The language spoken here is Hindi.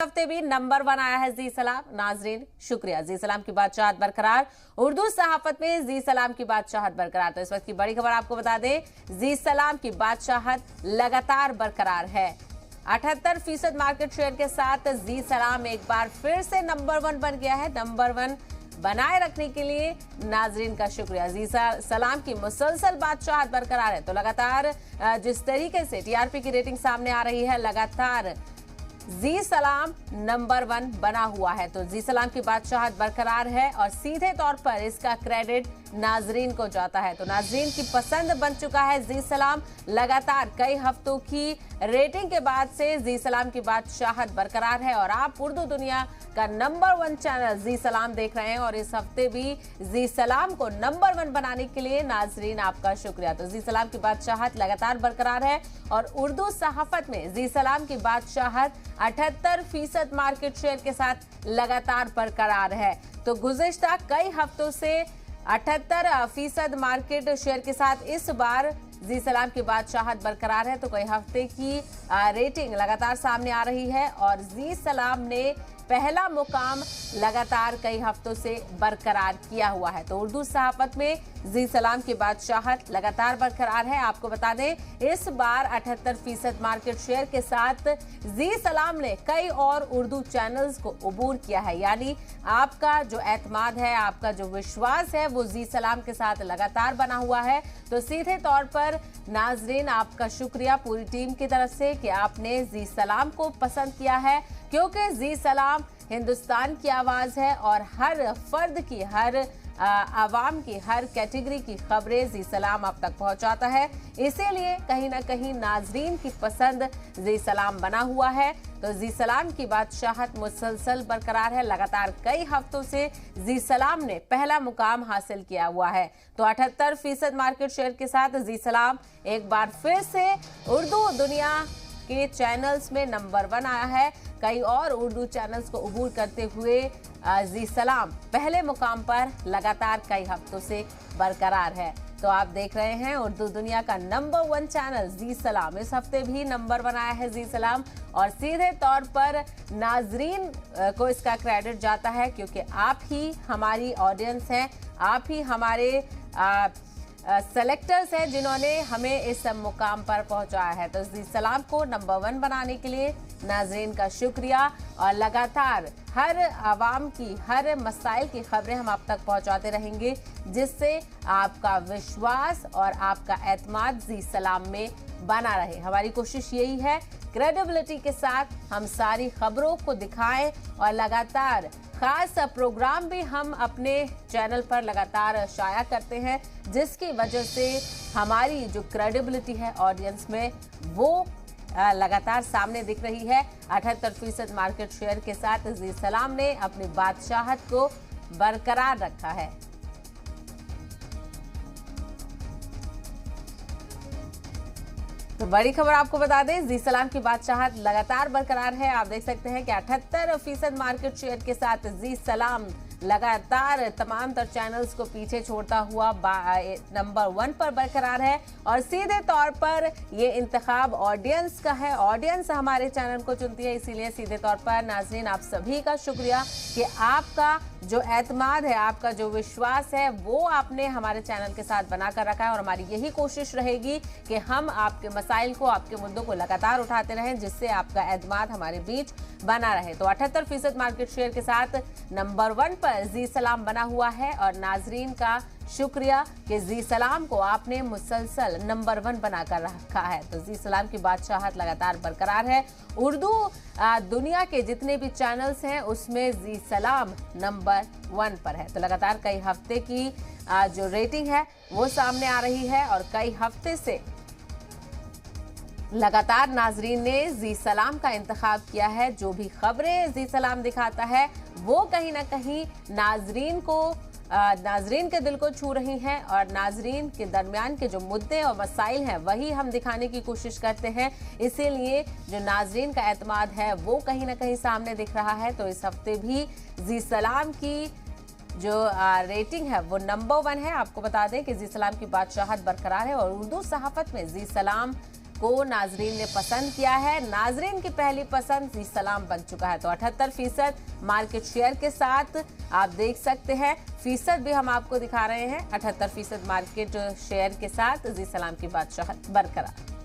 हफ्ते भी नंबर 1 आया है जी सलाम। नाजरीन शुक्रिया। जी सलाम की बादशाहत बरकरार, उर्दू सहाफत में जी सलाम की बादशाहत बरकरार। तो इस वक्त की बड़ी खबर आपको बता दें, जी सलाम की बादशाहत लगातार बरकरार है। 78% मार्केट शेयर के साथ जी सलाम एक बार फिर से नंबर 1 बन गया है। नंबर 1 बनाए रखने के लिए नाजरीन का शुक्रिया। जी सलाम की मुसलसल बादशाहत बरकरार है। तो लगातार जिस तरीके से टीआरपी की रेटिंग सामने आ रही है, लगातार जी सलाम नंबर 1 बना हुआ है। तो जी सलाम की बादशाहत बरकरार है और सीधे तौर पर इसका क्रेडिट नाजरीन को जाता है। तो नाजरीन की पसंद बन चुका है जी सलाम। लगातार कई हफ्तों की रेटिंग के बाद से जी सलाम की बादशाहत बरकरार है और आप उर्दू दुनिया का नंबर 1 चैनल जी सलाम देख रहे हैं और इस हफ्ते भी जी सलाम को नंबर 1 बनाने के लिए नाजरीन आपका शुक्रिया। तो जी सलाम की बादशाहत लगातार बरकरार है और उर्दू सहाफत में जी सलाम की बादशाहत 78% मार्केट शेयर के साथ लगातार बरकरार है। तो गुज़िश्ता कई हफ्तों से 78% मार्केट शेयर के साथ इस बार जी सलाम की बादशाहत बरकरार है। तो कई हफ्ते की रेटिंग लगातार सामने आ रही है और जी सलाम ने पहला मुकाम लगातार कई हफ्तों से बरकरार किया हुआ है। तो उर्दू सहाफत में जी सलाम की बादशाहत लगातार बरकरार है। आपको बता दें, इस बार 78% मार्केट शेयर के साथ जी सलाम ने कई और उर्दू चैनल्स को अबूर किया है। यानी आपका जो एतमाद है, आपका जो विश्वास है, वो जी सलाम के साथ लगातार बना हुआ है। तो सीधे तौर पर नाजरीन आपका शुक्रिया पूरी टीम की तरफ से कि आपने जी सलाम को पसंद किया है, क्योंकि जी सलाम हिंदुस्तान की आवाज़ है और हर फर्द की, हर आवाम की, हर कैटेगरी की खबरें जी सलाम आप तक पहुंचाता है। इसीलिए कहीं ना कहीं नाजरीन की पसंद जी सलाम बना हुआ है। तो जी सलाम की बादशाहत मुसलसल बरकरार है। लगातार कई हफ्तों से जी सलाम ने पहला मुकाम हासिल किया हुआ है। तो 78% मार्केट शेयर के साथ जी सलाम एक बार फिर से उर्दू दुनिया के चैनल्स में नंबर 1 आया है। कई और उर्दू चैनल्स को अबूर करते हुए जी सलाम पहले मुकाम पर लगातार कई हफ्तों से बरकरार है। तो आप देख रहे हैं उर्दू दुनिया का नंबर 1 चैनल जी सलाम इस हफ्ते भी नंबर 1 आया है जी सलाम और सीधे तौर पर नाजरीन को इसका क्रेडिट जाता है, क्योंकि आप ही हमारी ऑडियंस हैं, आप ही हमारे सेलेक्टर्स हैं जिन्होंने हमें इस मुकाम पर पहुंचाया है। तो जी सलाम को नंबर 1 बनाने के लिए नाजरीन का शुक्रिया और लगातार हर आवाम की, हर मसाइल की खबरें हम आप तक पहुंचाते रहेंगे, जिससे आपका विश्वास और आपका एतमाद जी सलाम में बना रहे। हमारी कोशिश यही है, क्रेडिबिलिटी के साथ हम सारी खबरों को दिखाएं और लगातार खास प्रोग्राम भी हम अपने चैनल पर लगातार शाया करते हैं, जिसकी वजह से हमारी जो क्रेडिबिलिटी है ऑडियंस में, वो लगातार सामने दिख रही है। 78% मार्केट शेयर के साथ जी सलाम ने अपनी बादशाहत को बरकरार रखा है। तो बड़ी खबर आपको बता दें, जी सलाम की बादशाहत लगातार बरकरार है। आप देख सकते हैं कि 78% मार्केट शेयर के साथ जी सलाम लगातार तमाम तर चैनल्स को पीछे छोड़ता हुआ नंबर 1 पर बरकरार है और सीधे तौर पर ये इंतखाब ऑडियंस का है। ऑडियंस हमारे चैनल को चुनती है, इसीलिए सीधे तौर पर नाजरीन आप सभी का शुक्रिया कि आपका जो एतमाद है, आपका जो विश्वास है, वो आपने हमारे चैनल के साथ बनाकर रखा है और हमारी यही कोशिश रहेगी कि हम आपके मसाइल को, आपके मुद्दों को लगातार उठाते रहें, जिससे आपका एतमाद हमारे बीच बना रहे। तो 78% मार्केट शेयर के साथ नंबर 1 पर जी सलाम बना हुआ है और नाजरीन का शुक्रिया कि जी सलाम को आपने मुसलसल नंबर 1 बनाकर रखा है। तो जी सलाम की बादशाहत लगातार बरकरार है। उर्दू दुनिया के जितने भी चैनल्स हैं उसमें जी सलाम नंबर 1 पर है। तो लगातार कई हफ्ते की जो रेटिंग है वो सामने आ रही है और कई हफ्ते से लगातार नाजरीन ने जी सलाम का इंतखाब किया है। जो भी खबरें जी सलाम दिखाता है वो कहीं ना कहीं नाजरीन के दिल को छू रही हैं और नाजरीन के दरमियान के जो मुद्दे और मसाइल हैं वही हम दिखाने की कोशिश करते हैं। इसीलिए जो नाजरीन का एतमाद है वो कहीं ना कहीं सामने दिख रहा है। तो इस हफ्ते भी जी सलाम की जो रेटिंग है वो नंबर 1 है। आपको बता दें कि जी सलाम की बादशाहत बरकरार है और उर्दू सहाफत में जी सलाम को नाजरीन ने पसंद किया है। नाजरीन की पहली पसंद जी सलाम बन चुका है। तो 78% मार्केट शेयर के साथ आप देख सकते हैं, फीसद भी हम आपको दिखा रहे हैं। 78% मार्केट शेयर के साथ जी सलाम की बादशाहत बरकरार।